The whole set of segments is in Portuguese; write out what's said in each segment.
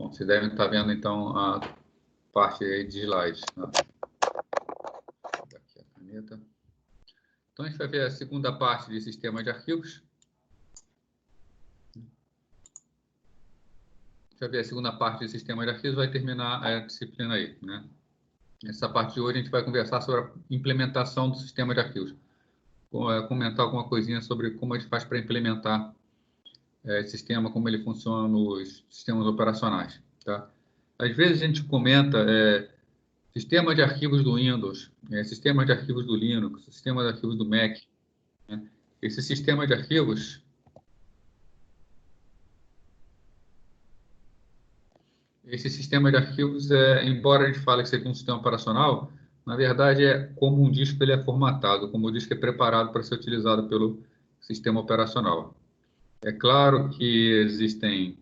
Bom, vocês devem estar vendo, então, a parte aí de slides. Né? Aqui a caneta. Então, a gente vai ver a segunda parte de sistema de arquivos. A gente vai ver a segunda parte de sistema de arquivos, vai terminar a disciplina aí, né? Essa parte de hoje a gente vai conversar sobre a implementação do sistema de arquivos. Comentar alguma coisinha sobre como a gente faz para implementar esse sistema, como ele funciona nos sistemas operacionais. Tá? Às vezes a gente comenta sistema de arquivos do Windows, sistema de arquivos do Linux, sistema de arquivos do Mac. Né? Esse sistema de arquivos, embora a gente fale que seja um sistema operacional, na verdade é como um disco ele é formatado, como o disco é preparado para ser utilizado pelo sistema operacional. É claro que existem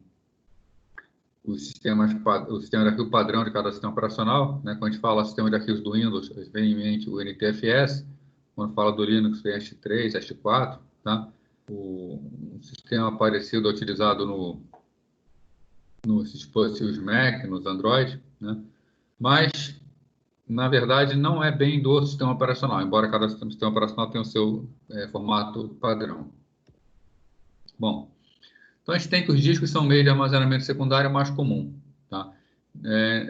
o sistema de arquivo padrão de cada sistema operacional, né? Quando a gente fala sistema de arquivos do Windows, vem em mente o NTFS, quando fala do Linux, vem H3, H4, tá? Um sistema parecido utilizado nos dispositivos Mac, nos Android, né? Mas, na verdade, não é bem do sistema operacional, embora cada sistema operacional tenha o seu formato padrão. Bom, então, a gente tem que os discos são o meio de armazenamento secundário mais comum. Tá?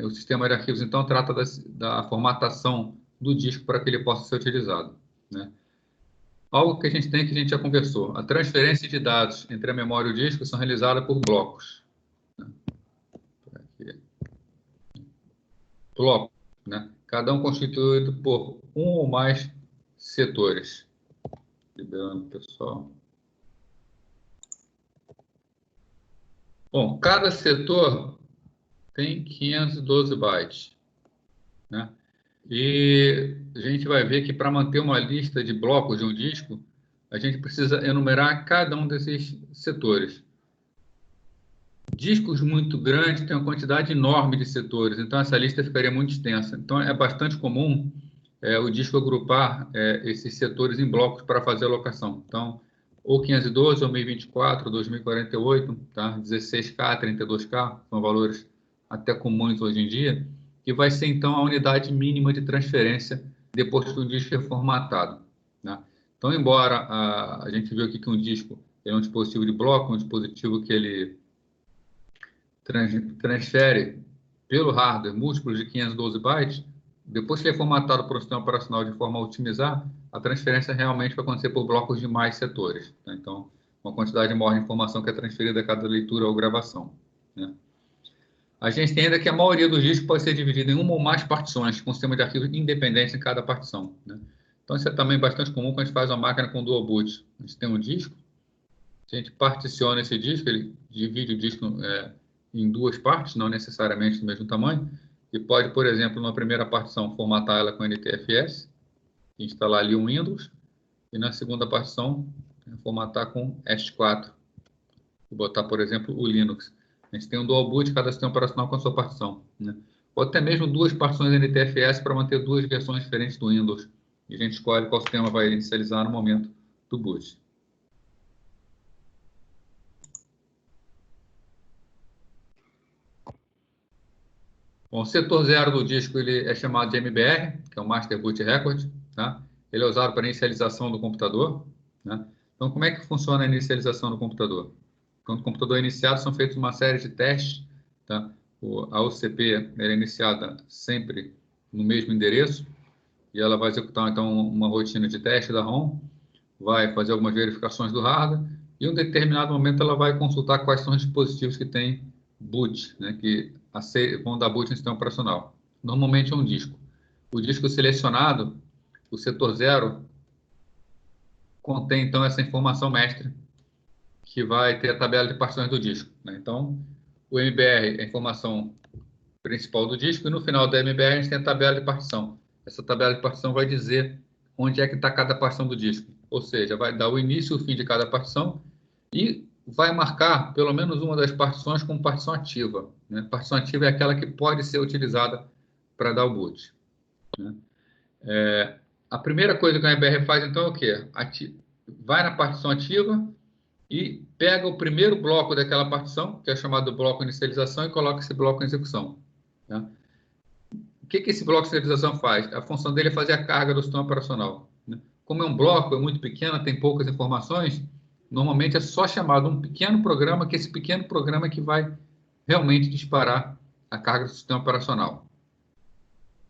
O sistema de arquivos, então, trata da formatação do disco para que ele possa ser utilizado. Né? Algo que a gente tem, que a gente já conversou. A transferência de dados entre a memória e o disco são realizadas por blocos. Né? Blocos, né? Cada um constituído por um ou mais setores. Liberando o pessoal. Bom, cada setor tem 512 bytes, né? E a gente vai ver que para manter uma lista de blocos de um disco, a gente precisa enumerar cada um desses setores. Discos muito grandes têm uma quantidade enorme de setores, então essa lista ficaria muito extensa. Então é bastante comum o disco agrupar esses setores em blocos para fazer a alocação. Então, ou 512, ou 1024, ou 2048, tá? 16K, 32K, são valores até comuns hoje em dia, que vai ser, então, a unidade mínima de transferência depois que o disco é formatado. Né? Então, embora a gente viu aqui que um disco é um dispositivo de bloco, um dispositivo que ele transfere pelo hardware múltiplos de 512 bytes, depois que ele é formatado para o sistema operacional de forma a otimizar, a transferência realmente vai acontecer por blocos de mais setores. Tá? Então, uma quantidade maior de informação que é transferida a cada leitura ou gravação. Né? A gente tem ainda que a maioria dos discos pode ser dividida em uma ou mais partições, com um sistema de arquivos independente em cada partição. Né? Então, isso é também bastante comum quando a gente faz uma máquina com dual boot. A gente tem um disco, a gente particiona esse disco, ele divide o disco em duas partes, não necessariamente do mesmo tamanho, e pode, por exemplo, na primeira partição, formatar ela com NTFS, instalar ali um Windows, e na segunda partição, formatar com S4, e botar, por exemplo, o Linux. A gente tem um dual boot, cada sistema operacional com a sua partição. Né? Ou até mesmo duas partições NTFS para manter duas versões diferentes do Windows, e a gente escolhe qual sistema vai inicializar no momento do boot. Bom, o setor 0 do disco ele é chamado de MBR, que é o Master Boot Record. Tá? Ele é usado para inicialização do computador. Né? Então, como é que funciona a inicialização do computador? Quando o computador é iniciado, são feitos uma série de testes. Tá? A OCP é iniciada sempre no mesmo endereço, e ela vai executar, então, uma rotina de teste da ROM, vai fazer algumas verificações do hardware, e em um determinado momento ela vai consultar quais são os dispositivos que têm boot, né, que vão dar boot no sistema operacional. Normalmente é um disco. O disco selecionado, o setor 0, contém, então, essa informação mestre, que vai ter a tabela de partições do disco. Né? Então, o MBR é a informação principal do disco, e no final da MBR a gente tem a tabela de partição. Essa tabela de partição vai dizer onde é que está cada partição do disco. Ou seja, vai dar o início e o fim de cada partição e vai marcar pelo menos uma das partições como partição ativa. Né? Partição ativa é aquela que pode ser utilizada para dar o boot. Né? A primeira coisa que a MBR faz, então, é o quê? Vai na partição ativa e pega o primeiro bloco daquela partição, que é chamado bloco de inicialização, e coloca esse bloco em execução. Tá? O que esse bloco de inicialização faz? A função dele é fazer a carga do sistema operacional. Né? Como é um bloco, é muito pequeno, tem poucas informações, normalmente é só chamado um pequeno programa, que esse pequeno programa é que vai realmente disparar a carga do sistema operacional.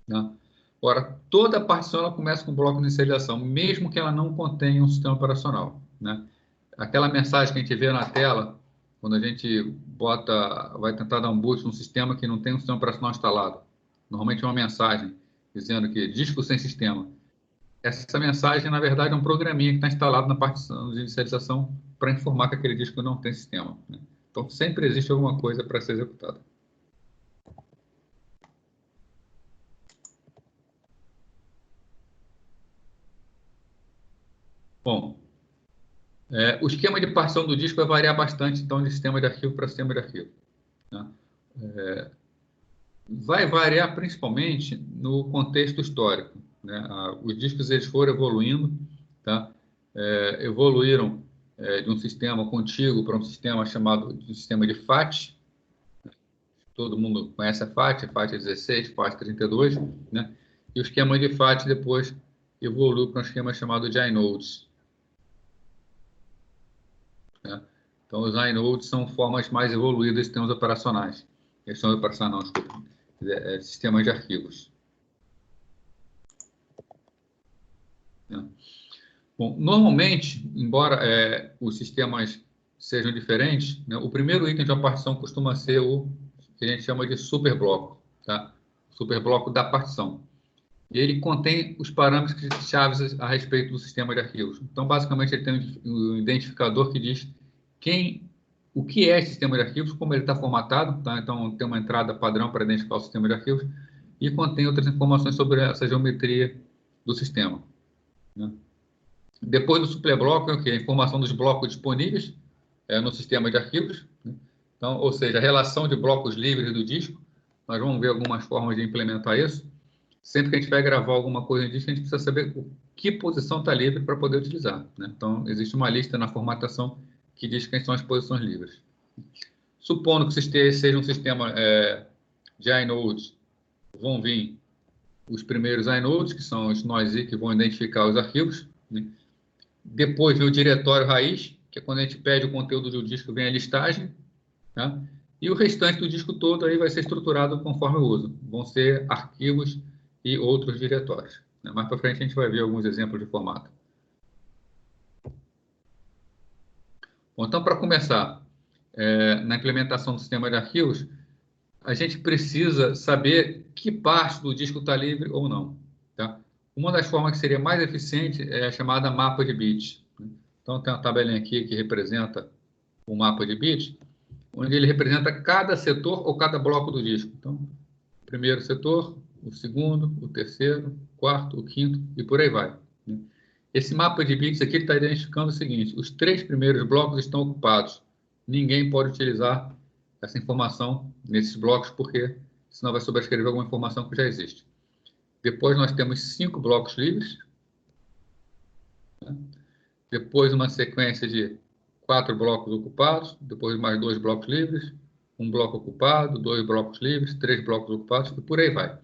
Né? Ora, toda partição ela começa com um bloco de inicialização, mesmo que ela não contenha um sistema operacional. Né? Aquela mensagem que a gente vê na tela, quando a gente vai tentar dar um boot num sistema que não tem um sistema operacional instalado. Normalmente é uma mensagem dizendo que disco sem sistema. Essa mensagem, na verdade, é um programinha que está instalado na partição de inicialização para informar que aquele disco não tem sistema. Né? Então, sempre existe alguma coisa para ser executada. Bom, o esquema de partição do disco vai variar bastante, então, de sistema de arquivo para sistema de arquivo. Né? Vai variar principalmente no contexto histórico. Né? Os discos eles foram evoluindo, tá? Evoluíram de um sistema contíguo para um sistema chamado de sistema de FAT. Todo mundo conhece a FAT 16, FAT 32, né? E o esquema de FAT depois evoluiu para um esquema chamado de inodes. Né? Então, os inodes são formas mais evoluídas de sistemas operacionais. Sistemas operacionais, não, desculpa. Sistemas de arquivos. Né? Bom, normalmente, embora os sistemas sejam diferentes, né, o primeiro item de uma partição costuma ser o que a gente chama de superbloco, tá? Superbloco da partição. E ele contém os parâmetros chaves a respeito do sistema de arquivos. Então, basicamente, ele tem um identificador que diz o que é esse sistema de arquivos, como ele está formatado, tá? Então, tem uma entrada padrão para identificar o sistema de arquivos e contém outras informações sobre essa geometria do sistema. Né? Depois do superbloco, é o quê? A informação dos blocos disponíveis no sistema de arquivos. Né? Então, ou seja, a relação de blocos livres do disco. Nós vamos ver algumas formas de implementar isso. Sempre que a gente vai gravar alguma coisa em disco, a gente precisa saber que posição está livre para poder utilizar. Né? Então, existe uma lista na formatação que diz quem são as posições livres. Supondo que seja um sistema de inodes, vão vir os primeiros inodes, que são os noisy, que vão identificar os arquivos. Né? Depois vem o diretório raiz, que é quando a gente pede o conteúdo do disco, vem a listagem. Tá? E o restante do disco todo aí vai ser estruturado conforme o uso. Vão ser arquivos e outros diretórios. Né? Mais para frente a gente vai ver alguns exemplos de formato. Bom, então, para começar, na implementação do sistema de arquivos, a gente precisa saber que parte do disco está livre ou não. Tá? Uma das formas que seria mais eficiente é a chamada mapa de bits. Então, tem uma tabelinha aqui que representa o mapa de bits, onde ele representa cada setor ou cada bloco do disco. Então, o primeiro setor, o segundo, o terceiro, o quarto, o quinto e por aí vai. Esse mapa de bits aqui está identificando o seguinte: os 3 primeiros blocos estão ocupados. Ninguém pode utilizar essa informação nesses blocos, porque senão vai sobrescrever alguma informação que já existe. Depois nós temos 5 blocos livres. Né? Depois uma sequência de 4 blocos ocupados, depois mais 2 blocos livres, um bloco ocupado, 2 blocos livres, 3 blocos ocupados e por aí vai.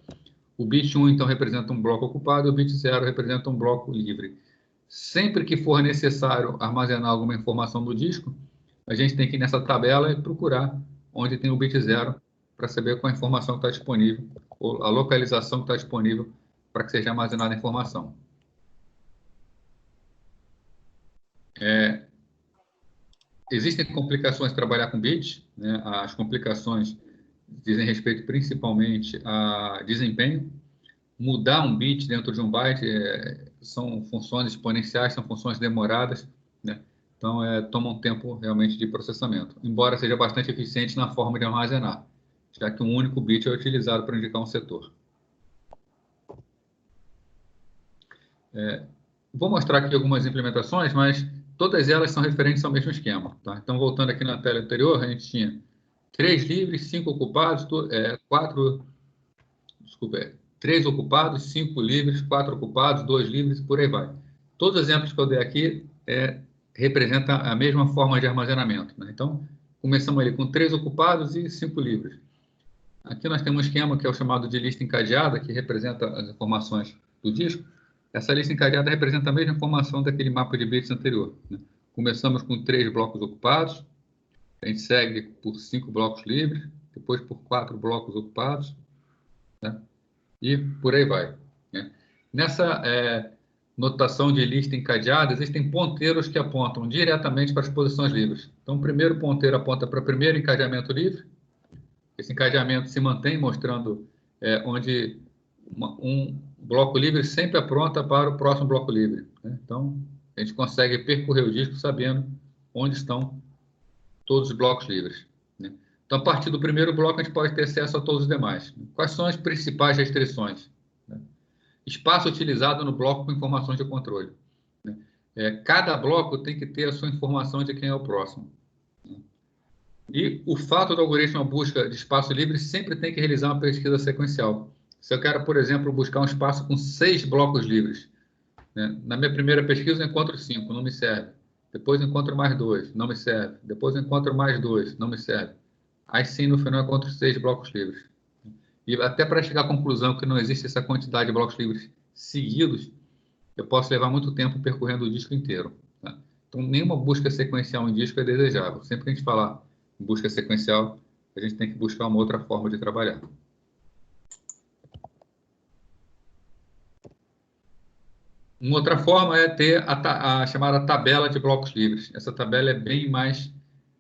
O bit 1, então, representa um bloco ocupado, e o bit 0 representa um bloco livre. Sempre que for necessário armazenar alguma informação do disco, a gente tem que ir nessa tabela e procurar onde tem o bit 0 para saber qual a informação que está disponível, ou a localização que está disponível para que seja armazenada a informação. Existem complicações de trabalhar com bits, né? As complicações dizem respeito principalmente a desempenho. Mudar um bit dentro de um byte são funções exponenciais, são funções demoradas, né? Então toma um tempo realmente de processamento, embora seja bastante eficiente na forma de armazenar, já que um único bit é utilizado para indicar um setor. Vou mostrar aqui algumas implementações, mas todas elas são referentes ao mesmo esquema. Tá? Então, voltando aqui na tela anterior, a gente tinha 3 livres, 5 ocupados, 3 ocupados, 5 livres, 4 ocupados, 2 livres, por aí vai. Todos os exemplos que eu dei aqui representa a mesma forma de armazenamento, né? Então, começamos ali com 3 ocupados e 5 livres. Aqui nós temos um esquema que é o chamado de lista encadeada, que representa as informações do disco. Essa lista encadeada representa a mesma informação daquele mapa de bits anterior, né? Começamos com 3 blocos ocupados, a gente segue por 5 blocos livres, depois por 4 blocos ocupados, né? E por aí vai, né? Nessa notação de lista encadeada, existem ponteiros que apontam diretamente para as posições livres. Então, o primeiro ponteiro aponta para o primeiro encadeamento livre. Esse encadeamento se mantém mostrando onde um bloco livre sempre apronta para o próximo bloco livre, né? Então, a gente consegue percorrer o disco sabendo onde estão todos os blocos livres, né? Então, a partir do primeiro bloco, a gente pode ter acesso a todos os demais. Quais são as principais restrições, né? Espaço utilizado no bloco com informações de controle, né? Cada bloco tem que ter a sua informação de quem é o próximo, né? E o fato do algoritmo busca de espaço livre sempre tem que realizar uma pesquisa sequencial. Se eu quero, por exemplo, buscar um espaço com 6 blocos livres, né? Na minha primeira pesquisa eu encontro 5, não me serve. Depois eu encontro mais 2, não me serve. Depois eu encontro mais 2, não me serve. Aí sim, no final eu encontro 6 blocos livres. E até para chegar à conclusão que não existe essa quantidade de blocos livres seguidos, eu posso levar muito tempo percorrendo o disco inteiro, tá? Então, nenhuma busca sequencial em disco é desejável. Sempre que a gente falar em busca sequencial, a gente tem que buscar uma outra forma de trabalhar. Uma outra forma é ter a chamada tabela de blocos livres. Essa tabela é bem mais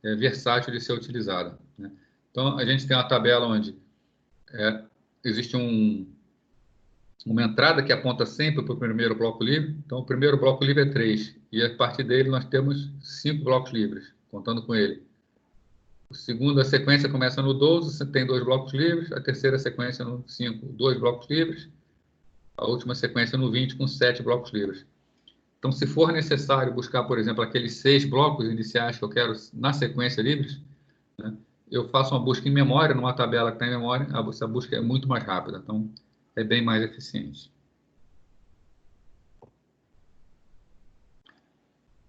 versátil de ser utilizada, né? Então, a gente tem uma tabela onde existe uma entrada que aponta sempre para o primeiro bloco livre. Então, o primeiro bloco livre é 3, e a partir dele nós temos 5 blocos livres, contando com ele. A segunda sequência começa no 12, você tem 2 blocos livres. A terceira sequência no 5, 2 blocos livres. A última sequência no 20, com 7 blocos livres. Então, se for necessário buscar, por exemplo, aqueles 6 blocos iniciais que eu quero na sequência livres, né, eu faço uma busca em memória, numa tabela que está em memória. Essa busca é muito mais rápida, então é bem mais eficiente.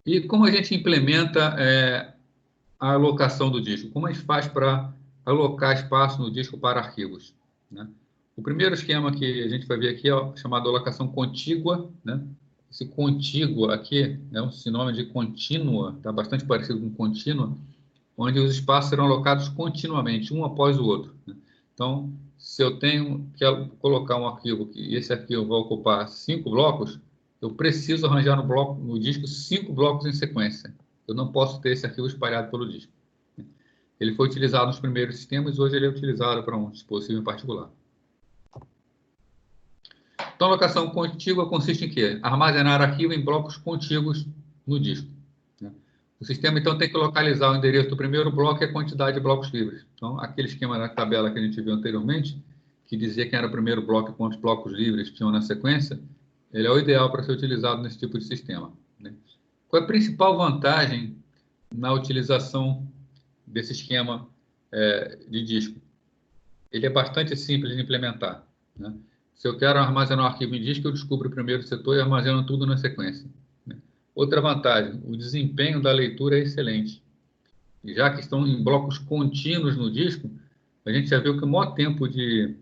E como a gente implementa a alocação do disco? Como a gente faz para alocar espaço no disco para arquivos, né? O primeiro esquema que a gente vai ver aqui é o chamado alocação contígua, né? Esse contígua aqui é um sinônimo de contínua, está bastante parecido com contínua, onde os espaços serão alocados continuamente, um após o outro, né? Então, se eu tenho que colocar um arquivo e esse arquivo vai ocupar 5 blocos, eu preciso arranjar no disco 5 blocos em sequência. Eu não posso ter esse arquivo espalhado pelo disco. Ele foi utilizado nos primeiros sistemas, hoje ele é utilizado para um dispositivo em particular. Então, a alocação contígua consiste em quê? Armazenar arquivo em blocos contíguos no disco, né? O sistema, então, tem que localizar o endereço do primeiro bloco e a quantidade de blocos livres. Então, aquele esquema da tabela que a gente viu anteriormente, que dizia quem era o primeiro bloco e quantos blocos livres tinham na sequência, ele é o ideal para ser utilizado nesse tipo de sistema, né? Qual é a principal vantagem na utilização desse esquema de disco? Ele é bastante simples de implementar, né? Se eu quero armazenar um arquivo em disco, eu descubro o primeiro setor e armazeno tudo na sequência, né? Outra vantagem, o desempenho da leitura é excelente. E já que estão em blocos contínuos no disco, a gente já viu que o maior tempo que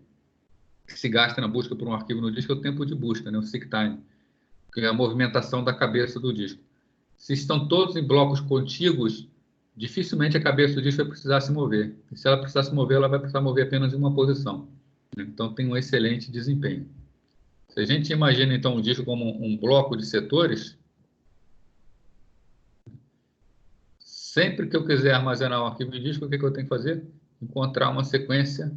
se gasta na busca por um arquivo no disco é o tempo de busca, né? O seek time, que é a movimentação da cabeça do disco. Se estão todos em blocos contíguos, dificilmente a cabeça do disco vai precisar se mover. E se ela precisar se mover, ela vai precisar mover apenas em uma posição. Então, tem um excelente desempenho. Se a gente imagina, então, o disco como um bloco de setores, sempre que eu quiser armazenar um arquivo em disco, o que eu tenho que fazer? Encontrar uma sequência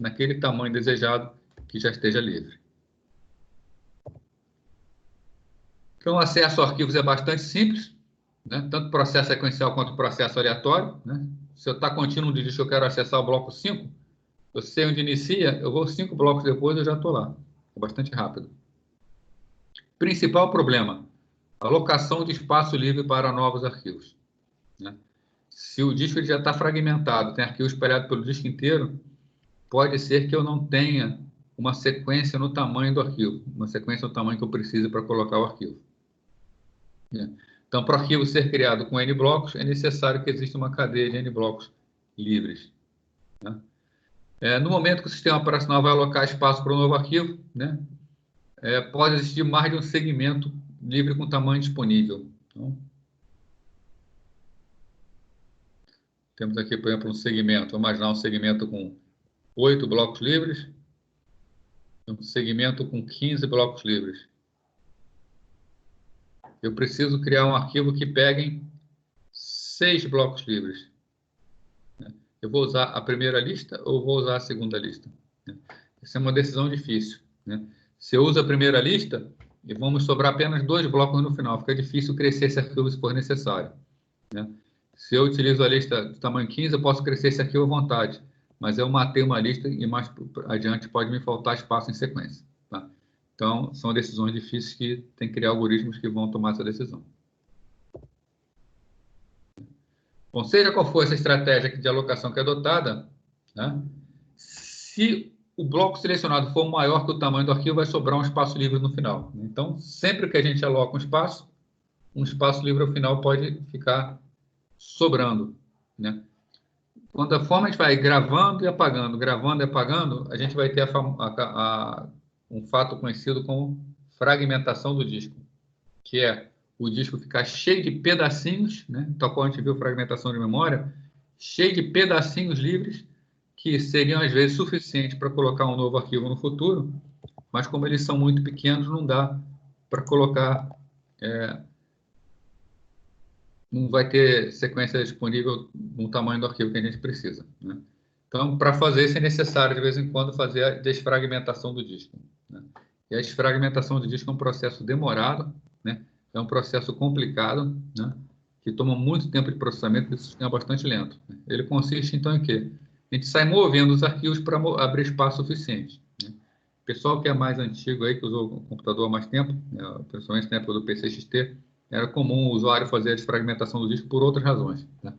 naquele tamanho desejado que já esteja livre. Então, o acesso a arquivos é bastante simples, né? Tanto processo sequencial quanto processo aleatório, né? Se eu estou contínuo de disco, eu quero acessar o bloco 5, eu sei onde inicia, eu vou 5 blocos depois, eu já estou lá. É bastante rápido. Principal problema, alocação de espaço livre para novos arquivos, né? Se o disco ele já está fragmentado, tem arquivo espalhado pelo disco inteiro, pode ser que eu não tenha uma sequência no tamanho do arquivo, uma sequência no tamanho que eu preciso para colocar o arquivo, né? Então, para o arquivo ser criado com N blocos, é necessário que exista uma cadeia de N blocos livres, né? No momento que o sistema operacional vai alocar espaço para um novo arquivo, né, pode existir mais de um segmento livre com tamanho disponível. Então, temos aqui, por exemplo, um segmento. Vamos imaginar um segmento com 8 blocos livres, um segmento com 15 blocos livres. Eu preciso criar um arquivo que pegue 6 blocos livres. Eu vou usar a primeira lista ou vou usar a segunda lista? Essa é uma decisão difícil, né? Se eu uso a primeira lista, e vamos sobrar apenas 2 blocos no final, fica difícil crescer esse arquivo se for necessário, né? Se eu utilizo a lista de tamanho 15, eu posso crescer esse arquivo à vontade, mas eu matei uma lista e mais adiante pode me faltar espaço em sequência, tá? Então, são decisões difíceis que tem que criar algoritmos que vão tomar essa decisão. Bom, seja qual for essa estratégia de alocação que é adotada, né, se o bloco selecionado for maior que o tamanho do arquivo, vai sobrar um espaço livre no final. Então, sempre que a gente aloca um espaço livre ao final pode ficar sobrando, né? Quando a forma a gente vai gravando e apagando, a gente vai ter um fato conhecido como fragmentação do disco, que é o disco ficar cheio de pedacinhos, né? Então, quando a gente viu fragmentação de memória, cheio de pedacinhos livres, que seriam, às vezes, suficientes para colocar um novo arquivo no futuro, mas como eles são muito pequenos, não dá para colocar, não vai ter sequência disponível no tamanho do arquivo que a gente precisa, né? Então, para fazer isso, é necessário, de vez em quando, fazer a desfragmentação do disco, né? E a desfragmentação do disco é um processo demorado, né? É um processo complicado, né, que toma muito tempo de processamento, e o sistema é bastante lento, né? Ele consiste, então, em quê? A gente sai movendo os arquivos para abrir espaço suficiente, né? O pessoal que é mais antigo, aí, que usou o computador há mais tempo, né, principalmente na época do PC-XT, era comum o usuário fazer a desfragmentação do disco por outras razões, né?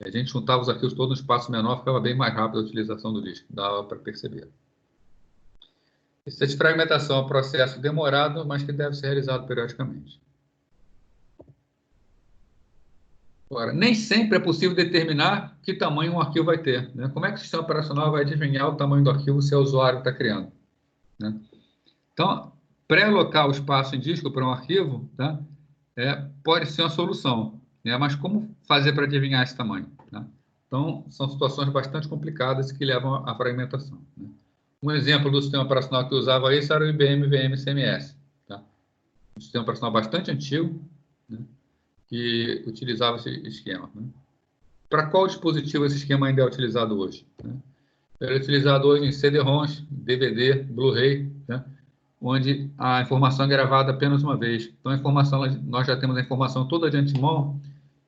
A gente juntava os arquivos todos no espaço menor, ficava bem mais rápido a utilização do disco, dava para perceber. Essa desfragmentação é um processo demorado, mas que deve ser realizado periodicamente. Agora, nem sempre é possível determinar que tamanho um arquivo vai ter, né? Como é que o sistema operacional vai adivinhar o tamanho do arquivo se o usuário está criando, né? Então, pré-alocar o espaço em disco para um arquivo, tá, pode ser uma solução, né? Mas como fazer para adivinhar esse tamanho, tá? Então, são situações bastante complicadas que levam à fragmentação, né? Um exemplo do sistema operacional que usava isso era o IBM VM CMS, tá? Um sistema operacional bastante antigo, né, que utilizava esse esquema, né? Para qual dispositivo esse esquema ainda é utilizado hoje, né? Ele é utilizado hoje em CD-ROMs, DVD, Blu-ray, né, onde a informação é gravada apenas uma vez. Então, a informação, nós já temos a informação toda de antemão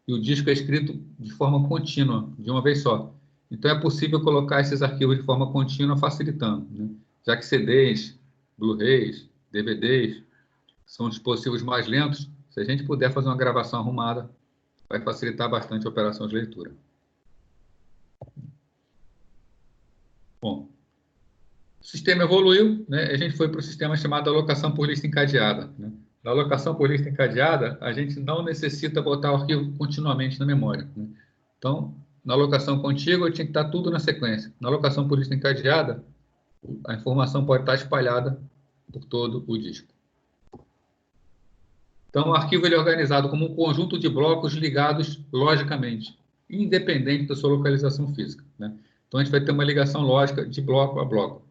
e o disco é escrito de forma contínua, de uma vez só. Então, é possível colocar esses arquivos de forma contínua, facilitando, né? Já que CDs, Blu-rays, DVDs são dispositivos mais lentos, se a gente puder fazer uma gravação arrumada, vai facilitar bastante a operação de leitura. Bom, o sistema evoluiu, né? A gente foi para o sistema chamado alocação por lista encadeada, né? Na alocação por lista encadeada, a gente não necessita botar o arquivo continuamente na memória, né? Então, na alocação contígua, tinha que estar tudo na sequência. Na alocação por lista encadeada, a informação pode estar espalhada por todo o disco. Então, o arquivo ele é organizado como um conjunto de blocos ligados logicamente, independente da sua localização física, né? Então, a gente vai ter uma ligação lógica de bloco a bloco.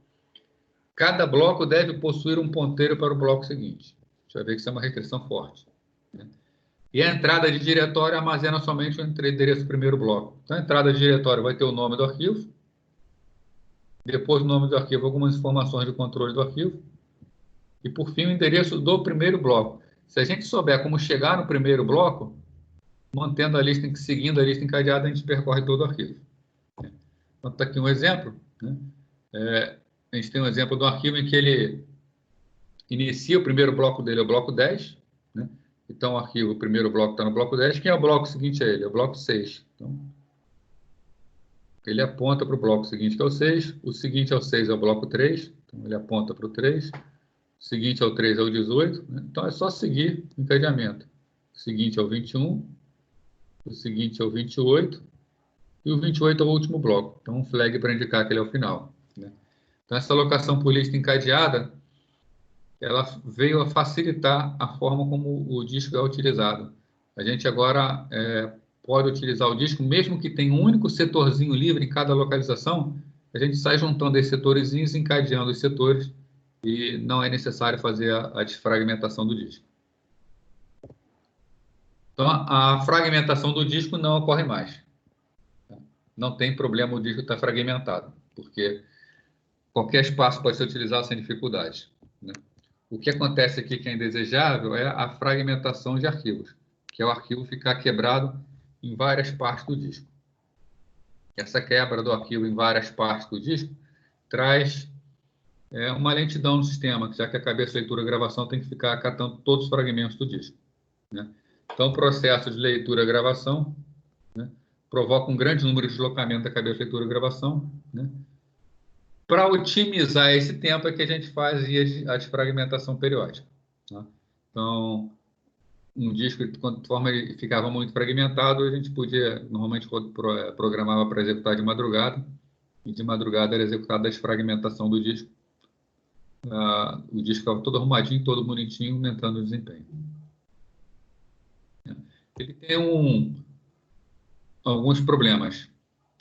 Cada bloco deve possuir um ponteiro para o bloco seguinte. Você vai ver que isso é uma restrição forte, né? E a entrada de diretório armazena somente o endereço do primeiro bloco. Então, a entrada de diretório vai ter o nome do arquivo, depois do nome do arquivo, algumas informações de controle do arquivo, e, por fim, o endereço do primeiro bloco. Se a gente souber como chegar no primeiro bloco, mantendo a lista, seguindo a lista encadeada, a gente percorre todo o arquivo. Então, está aqui um exemplo, né? A gente tem um exemplo do arquivo em que ele inicia o primeiro bloco dele, é o bloco 10, né? Então, o arquivo, o primeiro bloco está no bloco 10. Quem é o bloco seguinte a ele? É o bloco 6. Então, ele aponta para o bloco seguinte, que é o 6. O seguinte ao 6 é o bloco 3. Então, ele aponta para o 3. O seguinte ao 3 é o 18. Né? Então, é só seguir o encadeamento. o seguinte é o 21, o seguinte é o 28, e o 28 é o último bloco. Então, um flag para indicar que ele é o final, né? Então, essa alocação por lista encadeada, ela veio a facilitar a forma como o disco é utilizado. A gente agora pode utilizar o disco, mesmo que tenha um único setorzinho livre em cada localização, a gente sai juntando esses setorzinhos, encadeando os setores, e não é necessário fazer a desfragmentação do disco. Então, a fragmentação do disco não ocorre mais. Não tem problema o disco estar fragmentado, porque qualquer espaço pode ser utilizado sem dificuldade, né? O que acontece aqui que é indesejável é a fragmentação de arquivos, que é o arquivo ficar quebrado em várias partes do disco. Essa quebra do arquivo em várias partes do disco traz uma lentidão no sistema, já que a cabeça leitura e gravação tem que ficar acatando todos os fragmentos do disco, né? Então, o processo de leitura e gravação, né, provoca um grande número de deslocamento da cabeça leitura e gravação, né? Para otimizar esse tempo é que a gente fazia a desfragmentação periódica, tá? Então, um disco, conforme ele ficava muito fragmentado, a gente podia, normalmente, programava para executar de madrugada, e de madrugada era executada a desfragmentação do disco. O disco ficava todo arrumadinho, todo bonitinho, aumentando o desempenho. Ele tem alguns problemas,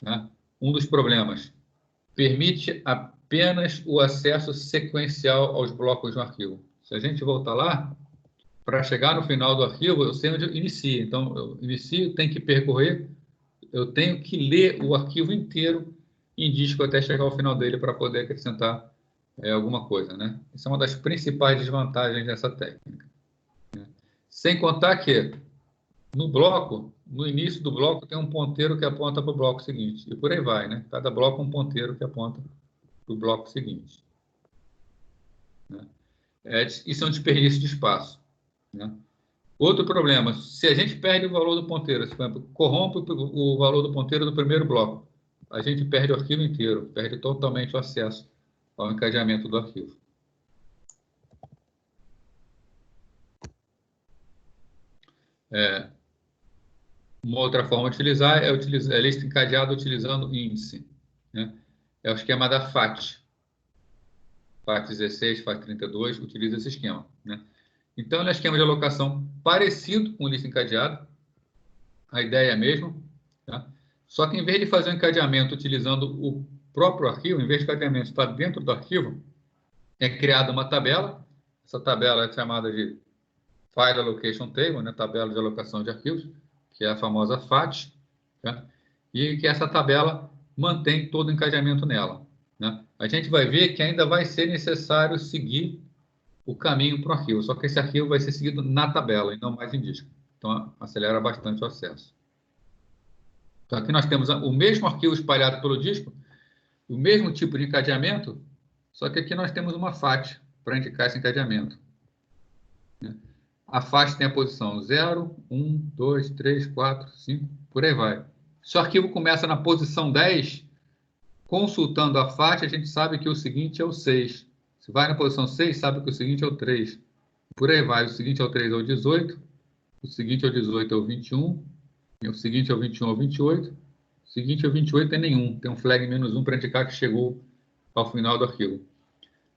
né? Um dos problemas permite apenas o acesso sequencial aos blocos de um arquivo. Se a gente voltar lá, para chegar no final do arquivo, eu sei onde eu inicio. Então, eu inicio, tenho que percorrer, eu tenho que ler o arquivo inteiro em disco até chegar ao final dele para poder acrescentar alguma coisa, né? Essa é uma das principais desvantagens dessa técnica, né? Sem contar que no bloco, no início do bloco, tem um ponteiro que aponta para o bloco seguinte. E por aí vai, né? Cada bloco um ponteiro que aponta para o bloco seguinte, né? Isso é um desperdício de espaço, né? Outro problema, se a gente perde o valor do ponteiro, por exemplo, corrompe o valor do ponteiro do primeiro bloco, a gente perde o arquivo inteiro, perde totalmente o acesso ao encadeamento do arquivo. Uma outra forma de utilizar é a lista encadeada utilizando índice, né? É o esquema da FAT. FAT 16, FAT 32, utiliza esse esquema, né? Então, ele é um esquema de alocação parecido com lista encadeada. A ideia é a mesma, tá? Só que, em vez de fazer o encadeamento utilizando o próprio arquivo, em vez de encadeamento estar dentro do arquivo, é criada uma tabela. Essa tabela é chamada de File Allocation Table, né? Tabela de alocação de arquivos, que é a famosa FAT, tá? E que essa tabela mantém todo o encadeamento nela, né? A gente vai ver que ainda vai ser necessário seguir o caminho para o arquivo, só que esse arquivo vai ser seguido na tabela e não mais em disco. Então, acelera bastante o acesso. Então, aqui nós temos o mesmo arquivo espalhado pelo disco, o mesmo tipo de encadeamento, só que aqui nós temos uma FAT para indicar esse encadeamento, né? A FAT tem a posição 0, 1, 2, 3, 4, 5, por aí vai. Se o arquivo começa na posição 10, consultando a FAT, a gente sabe que o seguinte é o 6. Se vai na posição 6, sabe que o seguinte é o 3. Por aí vai. O seguinte é o 3 é o 18, o seguinte é o 18 é o 21, e o seguinte é o 21 é o 28, o seguinte é o 28 é nenhum. Tem um flag -1 para indicar que chegou ao final do arquivo.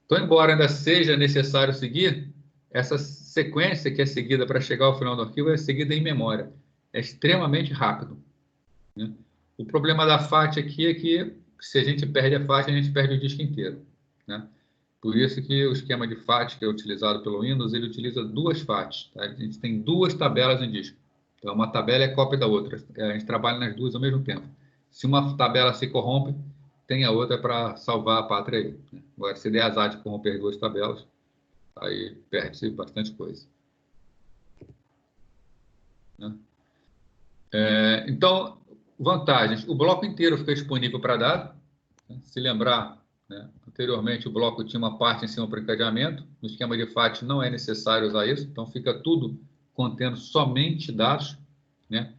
Então, embora ainda seja necessário seguir, essa sequência que é seguida para chegar ao final do arquivo é seguida em memória. É extremamente rápido, né? O problema da FAT aqui é que, se a gente perde a FAT, a gente perde o disco inteiro, né? Por isso que o esquema de FAT que é utilizado pelo Windows, ele utiliza duas FATs, tá? A gente tem duas tabelas em disco. Então, uma tabela é cópia da outra. A gente trabalha nas duas ao mesmo tempo. Se uma tabela se corrompe, tem a outra para salvar a pátria aí, né? Agora, se der azar de corromper duas tabelas, aí perde-se bastante coisa, né? Então, vantagens. O bloco inteiro fica disponível para dado, né? Se lembrar, né, anteriormente o bloco tinha uma parte em cima para encadeamento. No esquema de FAT não é necessário usar isso, então fica tudo contendo somente dados, né?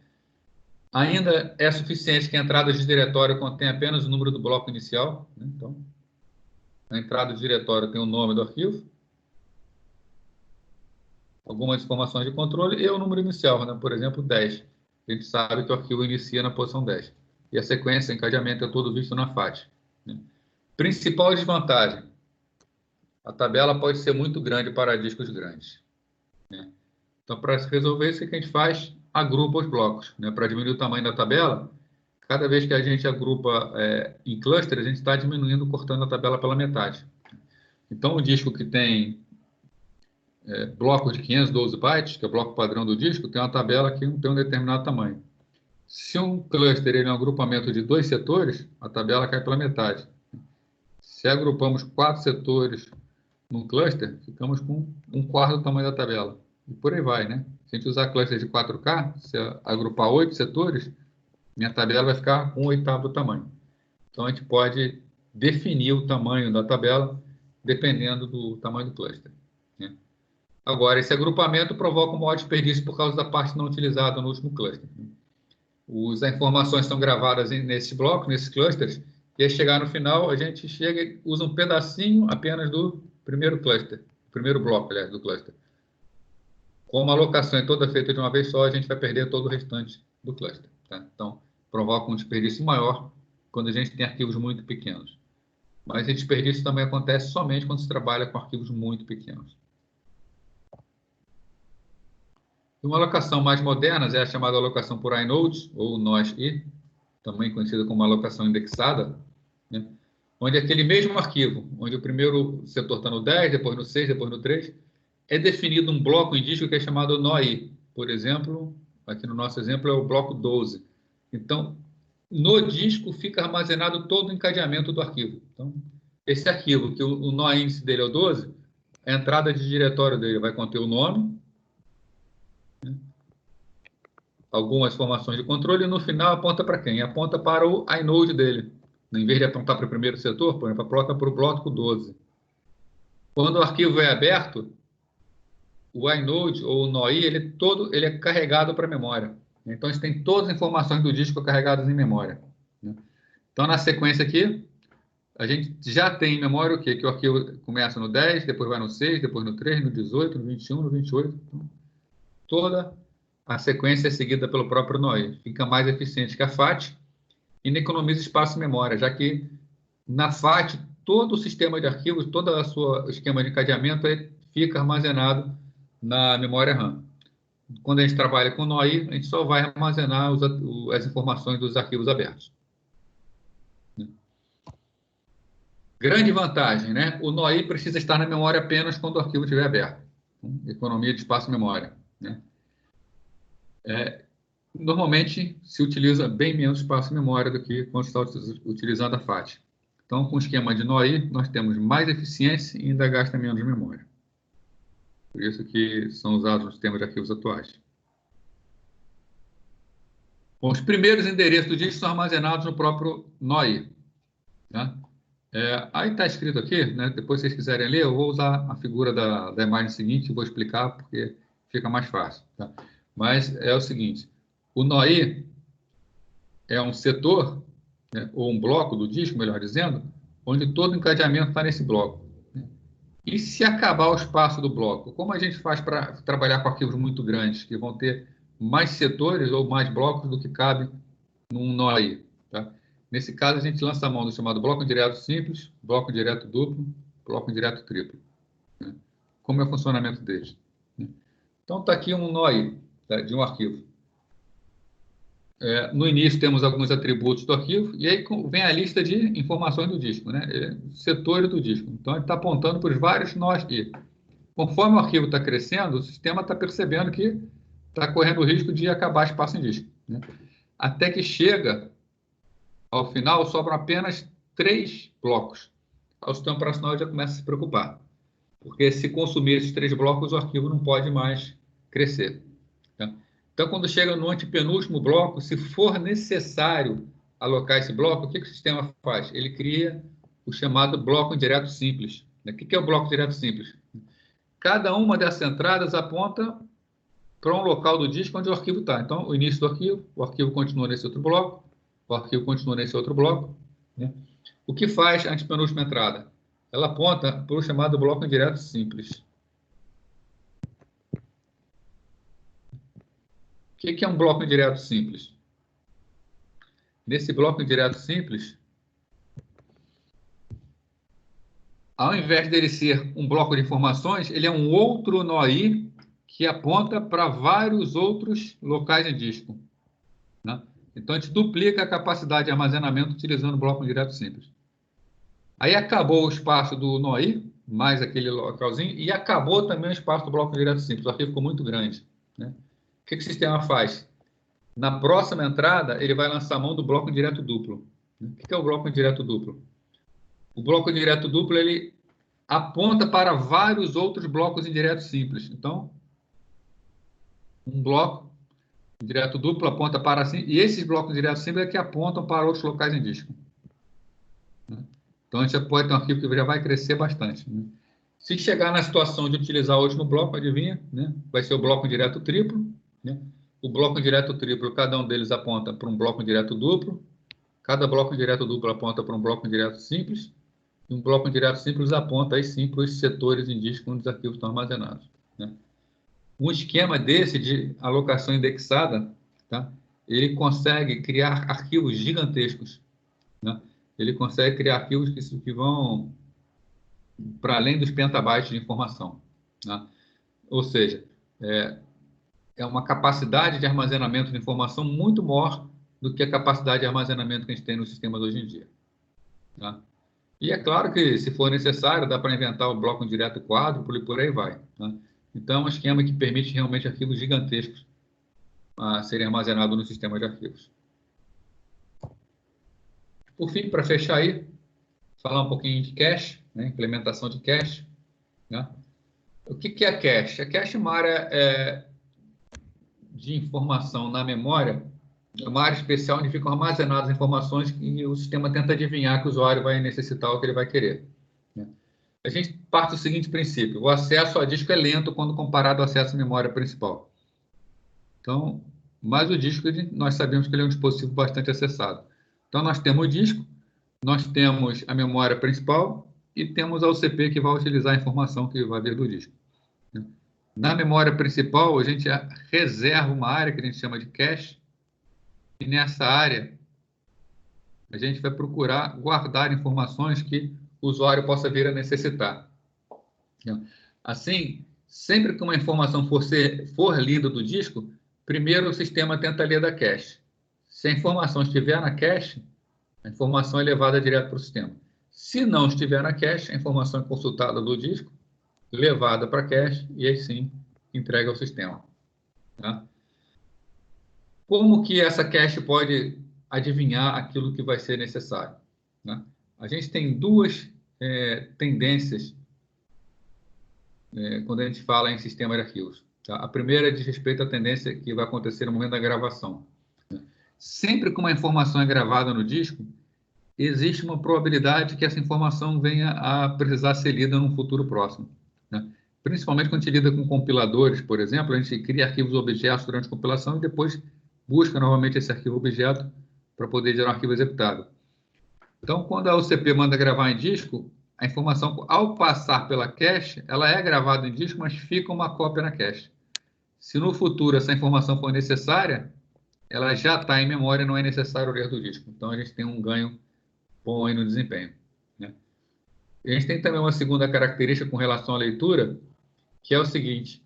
Ainda é suficiente que a entrada de diretório contenha apenas o número do bloco inicial, né? Então, a entrada de diretório tem o nome do arquivo, algumas informações de controle e o número inicial, né? Por exemplo, 10. A gente sabe que o arquivo inicia na posição 10. E a sequência, encadeamento, é todo visto na FAT. Né? Principal desvantagem: a tabela pode ser muito grande para discos grandes. Né? Então, para resolver isso, o que a gente faz? Agrupa os blocos. Né? Para diminuir o tamanho da tabela, cada vez que a gente agrupa em cluster, a gente está diminuindo, cortando a tabela pela metade. Então, o disco que tem bloco de 512 bytes, que é o bloco padrão do disco, tem uma tabela que tem um determinado tamanho. Se um cluster ele é um agrupamento de 2 setores, a tabela cai pela metade. Se agrupamos 4 setores num cluster, ficamos com 1/4 do tamanho da tabela. E por aí vai, né? Se a gente usar cluster de 4K, se agrupar 8 setores, minha tabela vai ficar com 1/8 do tamanho. Então, a gente pode definir o tamanho da tabela dependendo do tamanho do cluster. Né? Agora, esse agrupamento provoca um maior desperdício por causa da parte não utilizada no último cluster. As informações estão gravadas nesse bloco, nesses clusters, e aí chegar no final, a gente chega e usa um pedacinho apenas do primeiro cluster, primeiro bloco, aliás, do cluster. Como a alocação é toda feita de uma vez só, a gente vai perder todo o restante do cluster. Tá? Então, provoca um desperdício maior quando a gente tem arquivos muito pequenos. Mas esse desperdício também acontece somente quando se trabalha com arquivos muito pequenos. Uma alocação mais moderna é a chamada alocação por inodes, ou NOS-I, também conhecida como alocação indexada, né? Onde aquele mesmo arquivo, onde o primeiro setor está no 10, depois no 6, depois no 3, é definido um bloco em disco que é chamado NOI. Por exemplo, aqui no nosso exemplo é o bloco 12. Então, no disco fica armazenado todo o encadeamento do arquivo. Então, esse arquivo, que o nó índice dele é o 12, a entrada de diretório dele vai conter o nome, né? Algumas informações de controle, e no final aponta para quem? Aponta para o inode dele. Em vez de apontar para o primeiro setor, por exemplo, aponta para o bloco 12. Quando o arquivo é aberto, o inode ou o NOI, ele é carregado para a memória. Então, a gente tem todas as informações do disco carregadas em memória. Então, na sequência aqui, a gente já tem em memória o quê? Que o arquivo começa no 10, depois vai no 6, depois no 3, no 18, no 21, no 28. Então, toda a sequência é seguida pelo próprio NOI. Fica mais eficiente que a FAT e não economiza espaço em memória, já que na FAT todo o sistema de arquivos, todo o seu esquema de encadeamento fica armazenado na memória RAM. Quando a gente trabalha com NOI, a gente só vai armazenar as informações dos arquivos abertos. Grande vantagem, né? O NOI precisa estar na memória apenas quando o arquivo estiver aberto. Economia de espaço e memória, né? Normalmente se utiliza bem menos espaço e memória do que quando está utilizando a FAT. Então, com o esquema de NOI, nós temos mais eficiência e ainda gasta menos memória. Por isso que são usados nos sistemas de arquivos atuais. Bom, os primeiros endereços do disco são armazenados no próprio NOI. Tá? Aí está escrito aqui, né? Depois se vocês quiserem ler, eu vou usar a figura da imagem seguinte e vou explicar porque fica mais fácil. Tá? Mas é o seguinte, o NOI é um setor, né, ou um bloco do disco, melhor dizendo, onde todo o encadeamento está nesse bloco. E se acabar o espaço do bloco, como a gente faz para trabalhar com arquivos muito grandes, que vão ter mais setores ou mais blocos do que cabe num NOI? Tá? Nesse caso, a gente lança a mão do chamado bloco indireto simples, bloco indireto duplo, bloco indireto triplo. Né? Como é o funcionamento deles? Então, está aqui um NOI, tá, de um arquivo. No início temos alguns atributos do arquivo, e aí vem a lista de informações do disco, né? Setores do disco. Então, ele está apontando para os vários nós aqui. Conforme o arquivo está crescendo, o sistema está percebendo que está correndo o risco de acabar espaço em disco. Né? Até que chega, ao final, sobram apenas 3 blocos. O sistema operacional já começa a se preocupar. Porque se consumir esses 3 blocos, o arquivo não pode mais crescer. Tá? Então, quando chega no antepenúltimo bloco, se for necessário alocar esse bloco, o que o sistema faz? Ele cria o chamado bloco indireto simples. O que é o bloco indireto simples? Cada uma dessas entradas aponta para um local do disco onde o arquivo está. Então, o início do arquivo, o arquivo continua nesse outro bloco, o arquivo continua nesse outro bloco. Né? O que faz a antepenúltima entrada? Ela aponta para o chamado bloco indireto simples. que é um bloco indireto simples? Nesse bloco indireto simples, ao invés dele ser um bloco de informações, ele é um outro NOI que aponta para vários outros locais em disco, né? Então, a gente duplica a capacidade de armazenamento utilizando o bloco indireto simples. Aí acabou o espaço do NOI, mais aquele localzinho, e acabou também o espaço do bloco indireto simples. O arquivo ficou muito grande, né? O que o sistema faz? Na próxima entrada, ele vai lançar a mão do bloco indireto duplo. O que é o bloco indireto duplo? O bloco indireto duplo, ele aponta para vários outros blocos indiretos simples. Então, um bloco indireto duplo aponta para assim, e esses blocos indiretos simples é que apontam para outros locais em disco. Então, a gente já pode ter um arquivo que já vai crescer bastante, né? Se chegar na situação de utilizar o último bloco, adivinha, né? Vai ser o bloco indireto triplo, né? O bloco indireto triplo, cada um deles aponta para um bloco indireto duplo, cada bloco indireto duplo aponta para um bloco indireto simples, e um bloco indireto simples aponta aí sim para os setores em disco onde os arquivos estão armazenados, né? Um esquema desse de alocação indexada, tá? Ele consegue criar arquivos gigantescos, né? Ele consegue criar arquivos que vão para além dos petabytes de informação, né? Ou seja, é uma capacidade de armazenamento de informação muito maior do que a capacidade de armazenamento que a gente tem nos sistemas hoje em dia, tá? E é claro que, se for necessário, dá para inventar o bloco direto quádruplo e por aí vai, tá? Então, é um esquema que permite realmente arquivos gigantescos a serem armazenados no sistema de arquivos. Por fim, para fechar aí, falar um pouquinho de cache, né? Implementação de cache, né? O que é cache? A cache é uma área de informação na memória, é uma área especial onde ficam armazenadas informações que o sistema tenta adivinhar que o usuário vai necessitar ou que ele vai querer, né? A gente parte do seguinte princípio: o acesso a disco é lento quando comparado ao acesso à memória principal. Então, mas o disco, nós sabemos que ele é um dispositivo bastante acessado. Então, nós temos o disco, nós temos a memória principal e temos a UCP que vai utilizar a informação que vai vir do disco. Na memória principal, a gente reserva uma área que a gente chama de cache, e nessa área a gente vai procurar guardar informações que o usuário possa vir a necessitar. Assim, sempre que uma informação for lida do disco, primeiro o sistema tenta ler da cache. Se a informação estiver na cache, a informação é levada direto para o sistema. Se não estiver na cache, a informação é consultada do disco, levada para a cache e aí sim entrega ao sistema, tá? Como que essa cache pode adivinhar aquilo que vai ser necessário, né? A gente tem duas tendências quando a gente fala em sistema de arquivos, tá? A primeira diz respeito à tendência que vai acontecer no momento da gravação. Sempre que uma informação é gravada no disco, existe uma probabilidade que essa informação venha a precisar ser lida num futuro próximo, né? Principalmente quando a gente lida com compiladores, por exemplo, a gente cria arquivos objetos durante a compilação e depois busca novamente esse arquivo objeto para poder gerar um arquivo executável. Então, quando a UCP manda gravar em disco, a informação, ao passar pela cache, ela é gravada em disco, mas fica uma cópia na cache. Se no futuro essa informação for necessária, ela já está em memória, não é necessário ler do disco. Então, a gente tem um ganho bom aí no desempenho, né? E a gente tem também uma segunda característica com relação à leitura, que é o seguinte: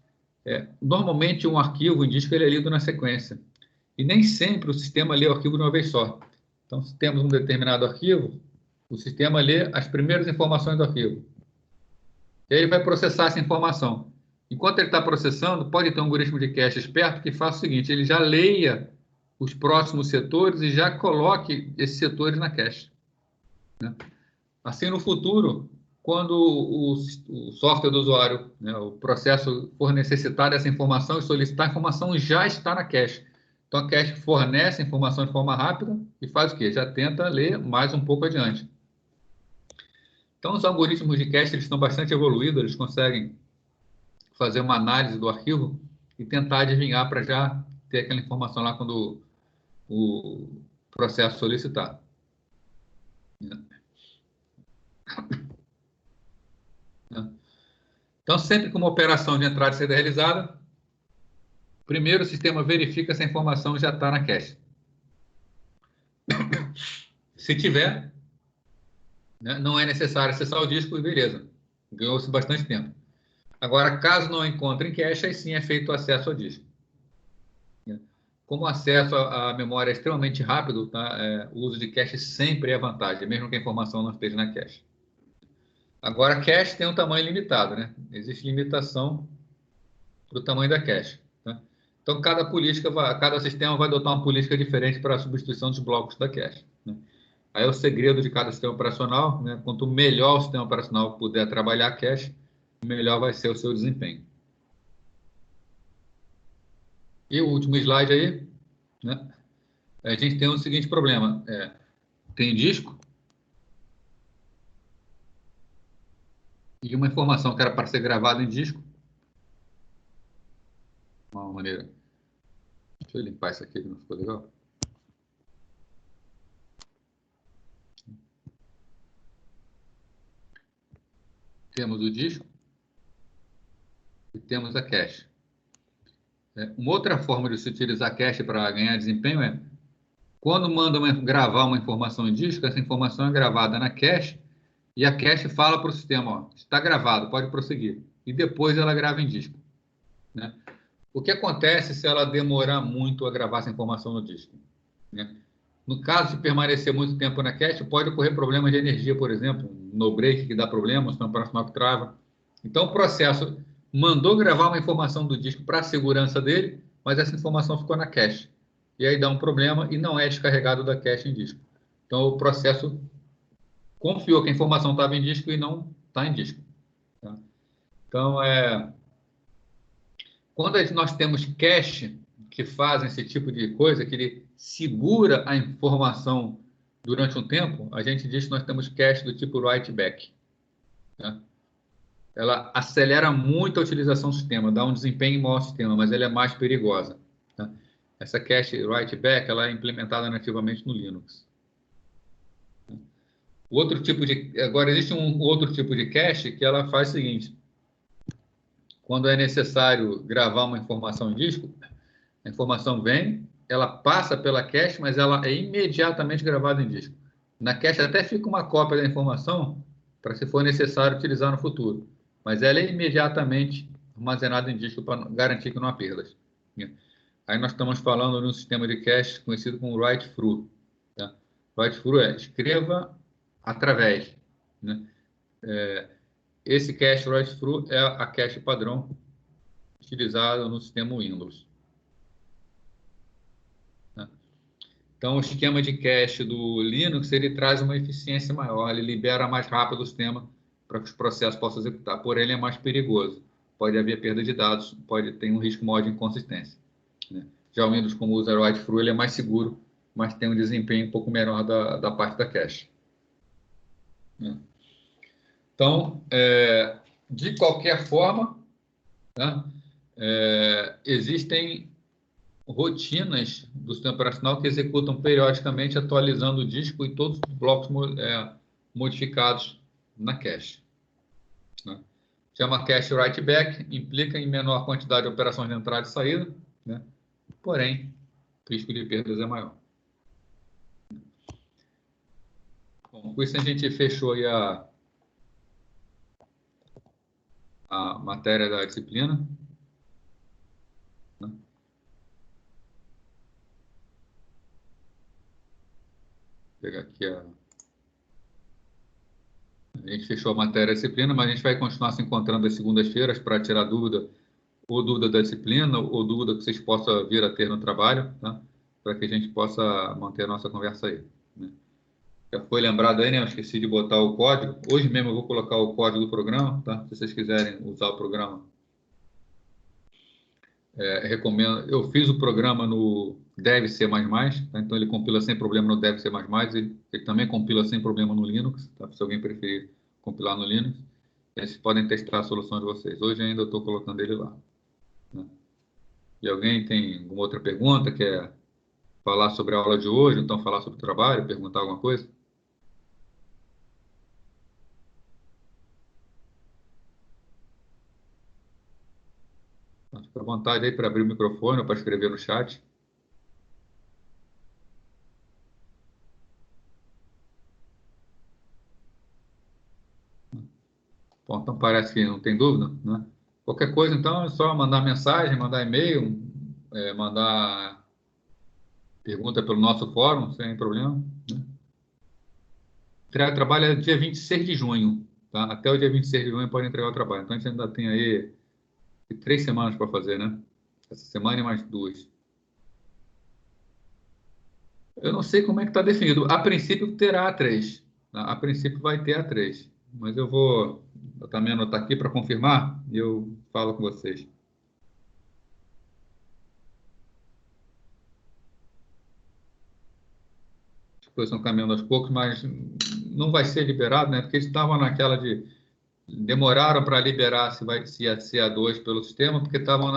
normalmente um arquivo em disco ele é lido na sequência, e nem sempre o sistema lê o arquivo de uma vez só. Então, se temos um determinado arquivo, o sistema lê as primeiras informações do arquivo. E aí ele vai processar essa informação. Enquanto ele está processando, pode ter um algoritmo de cache esperto que faça o seguinte: ele já leia os próximos setores e já coloque esses setores na cache, né? Assim, no futuro, quando o software do usuário, né, o processo for necessitar dessa informação e solicitar a informação, já está na cache. Então, a cache fornece a informação de forma rápida e faz o quê? Já tenta ler mais um pouco adiante. Então, os algoritmos de cache eles estão bastante evoluídos, eles conseguem fazer uma análise do arquivo e tentar adivinhar para já ter aquela informação lá quando o processo solicitar. Então, sempre que uma operação de entrada seja realizada, Primeiro, o sistema verifica se a informação já está na cache. Se tiver, né, não é necessário acessar o disco e beleza. Ganhou-se bastante tempo. Agora, caso não encontre em cache, aí sim é feito o acesso ao disco. Como o acesso à memória é extremamente rápido, tá? O uso de cache sempre é vantagem, mesmo que a informação não esteja na cache. Agora, cache tem um tamanho limitado, né? Existe limitação para o tamanho da cache. Tá? Então, cada sistema vai adotar uma política diferente para a substituição dos blocos da cache. Né? Aí é o segredo de cada sistema operacional, né? Quanto melhor o sistema operacional puder trabalhar a cache, melhor vai ser o seu desempenho. E o último slide aí, né? A gente tem o seguinte problema: tem disco e uma informação que era para ser gravada em disco, uma maneira. Deixa eu limpar isso aqui que não ficou legal. Temos o disco e temos a cache. Uma outra forma de se utilizar a cache para ganhar desempenho é quando manda gravar uma informação em disco, essa informação é gravada na cache e a cache fala para o sistema, ó, está gravado, pode prosseguir. E depois ela grava em disco. Né? O que acontece se ela demorar muito a gravar essa informação no disco? Né? No caso de permanecer muito tempo na cache, pode ocorrer problemas de energia, por exemplo, no break que dá problema, o sistema operacional que trava. Então, o processo mandou gravar uma informação do disco para a segurança dele, mas essa informação ficou na cache. E aí dá um problema e não é descarregado da cache em disco. Então, o processo confiou que a informação estava em disco e não está em disco. Tá? Então, quando nós temos cache que fazem esse tipo de coisa, que ele segura a informação durante um tempo, a gente diz que nós temos cache do tipo write back. Né? Ela acelera muito a utilização do sistema, dá um desempenho maior ao sistema, mas ela é mais perigosa. Tá? Essa cache write back ela é implementada nativamente no Linux. Agora, existe um outro tipo de cache que ela faz o seguinte: quando é necessário gravar uma informação em disco, a informação vem, ela passa pela cache, mas ela é imediatamente gravada em disco. Na cache até fica uma cópia da informação para, se for necessário, utilizar no futuro. Mas ela é imediatamente armazenada em disco para garantir que não há perdas. Aí nós estamos falando de um sistema de cache conhecido como write-through. Tá? Write-through é escreva através. Né? Esse cache write-through é a cache padrão utilizada no sistema Windows. Tá? Então, o esquema de cache do Linux ele traz uma eficiência maior, ele libera mais rápido o sistema para que os processos possam executar. Porém, ele é mais perigoso. Pode haver perda de dados, pode ter um risco maior de inconsistência. Né? Já o Windows, como usa o write-through, ele é mais seguro, mas tem um desempenho um pouco melhor da parte da cache. Né? Então, de qualquer forma, né, existem rotinas do sistema operacional que executam periodicamente, atualizando o disco e todos os blocos modificados na cache. Né? Chama cache write back, implica em menor quantidade de operações de entrada e saída, né? Porém, o risco de perdas é maior. Bom, com isso a gente fechou aí a matéria da disciplina. Né? Vou pegar aqui a gente fechou a matéria da disciplina, mas a gente vai continuar se encontrando às segundas-feiras para tirar dúvida, ou dúvida da disciplina, ou dúvida que vocês possam vir a ter no trabalho, tá? Para que a gente possa manter a nossa conversa aí. Né? Já foi lembrado aí, né? Eu esqueci de botar o código. Hoje mesmo eu vou colocar o código do programa, tá? Se vocês quiserem usar o programa, recomendo. Eu fiz o programa no Dev C++, tá? Então ele compila sem problema no Dev C++, ele também compila sem problema no Linux, tá? Se alguém preferir compilar no Linux, vocês podem testar a solução de vocês. Hoje ainda eu estou colocando ele lá. Né? E alguém tem alguma outra pergunta? Quer falar sobre a aula de hoje, então falar sobre o trabalho, perguntar alguma coisa? Fica à vontade aí para abrir o microfone ou para escrever no chat. Bom, então parece que não tem dúvida, né? Qualquer coisa, então, é só mandar mensagem, mandar e-mail, mandar pergunta pelo nosso fórum, sem problema, né? Entrega o trabalho é dia 26 de junho, tá? Até o dia 26 de junho pode entregar o trabalho. Então, a gente ainda tem aí 3 semanas para fazer, né? Essa semana e mais 2. Eu não sei como é que está definido. A princípio terá A3, tá? A princípio vai ter A3. Mas eu também anotar aqui para confirmar e eu falo com vocês. As coisas estão caminhando aos poucos, mas não vai ser liberado, né? Porque eles estavam naquela de demoraram para liberar se ia ser A2 pelo sistema, porque estavam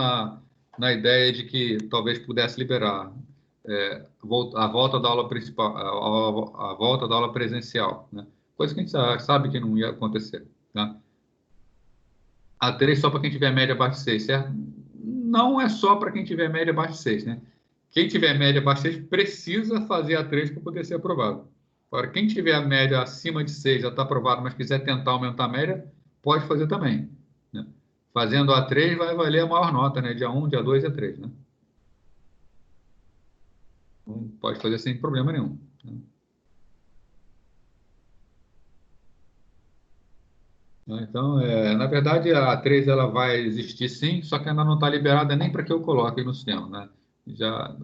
na ideia de que talvez pudesse liberar a volta da aula principal, a volta da aula presencial, né? Coisa que a gente sabe que não ia acontecer, tá? A3 só para quem tiver média abaixo de 6, certo? Não é só para quem tiver média abaixo de 6, né? Quem tiver média abaixo de 6 precisa fazer A3 para poder ser aprovado. Agora, quem tiver a média acima de 6 já está aprovado, mas quiser tentar aumentar a média, pode fazer também, né? Fazendo A3 vai valer a maior nota, né? Dia 1, dia 2 e A3, né? Então, pode fazer sem problema nenhum, né? Então, na verdade, a A3 ela vai existir sim, só que ainda não está liberada nem para que eu coloque no sistema, né? Já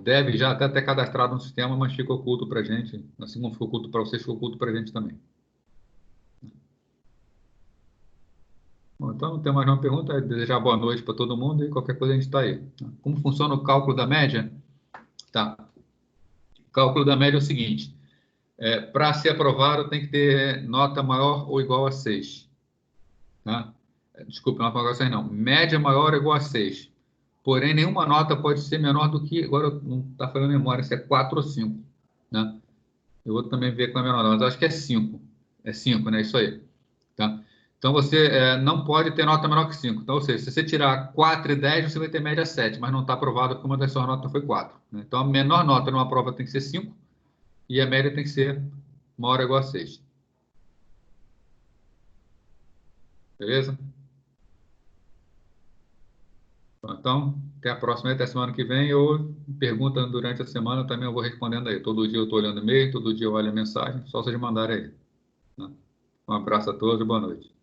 deve já até ter cadastrado no sistema, mas fica oculto para a gente, assim como ficou oculto para vocês, ficou oculto para a gente também. Bom, então, não tem mais nenhuma pergunta, é desejar boa noite para todo mundo e qualquer coisa a gente está aí. Como funciona o cálculo da média? Tá. O cálculo da média é o seguinte, para ser aprovado tem que ter nota maior ou igual a 6. Tá? Desculpa, nota maior a 6 não. Média maior ou igual a 6. Porém, nenhuma nota pode ser menor do que, agora não está falando memória, se é 4 ou 5. Né? Eu vou também ver com a minha nota, mas acho que é 5. É 5, né? Isso aí. Tá? Então, você não pode ter nota menor que 5. Então, ou seja, se você tirar 4 e 10, você vai ter média 7, mas não está aprovado porque uma das suas notas foi 4. Né? Então, a menor nota numa prova tem que ser 5 e a média tem que ser maior ou igual a 6. Beleza? Então, até a próxima, até semana que vem, ou pergunta durante a semana, também eu vou respondendo aí. Todo dia eu estou olhando e-mail, todo dia eu olho a mensagem, só vocês mandarem aí. Né? Um abraço a todos e boa noite.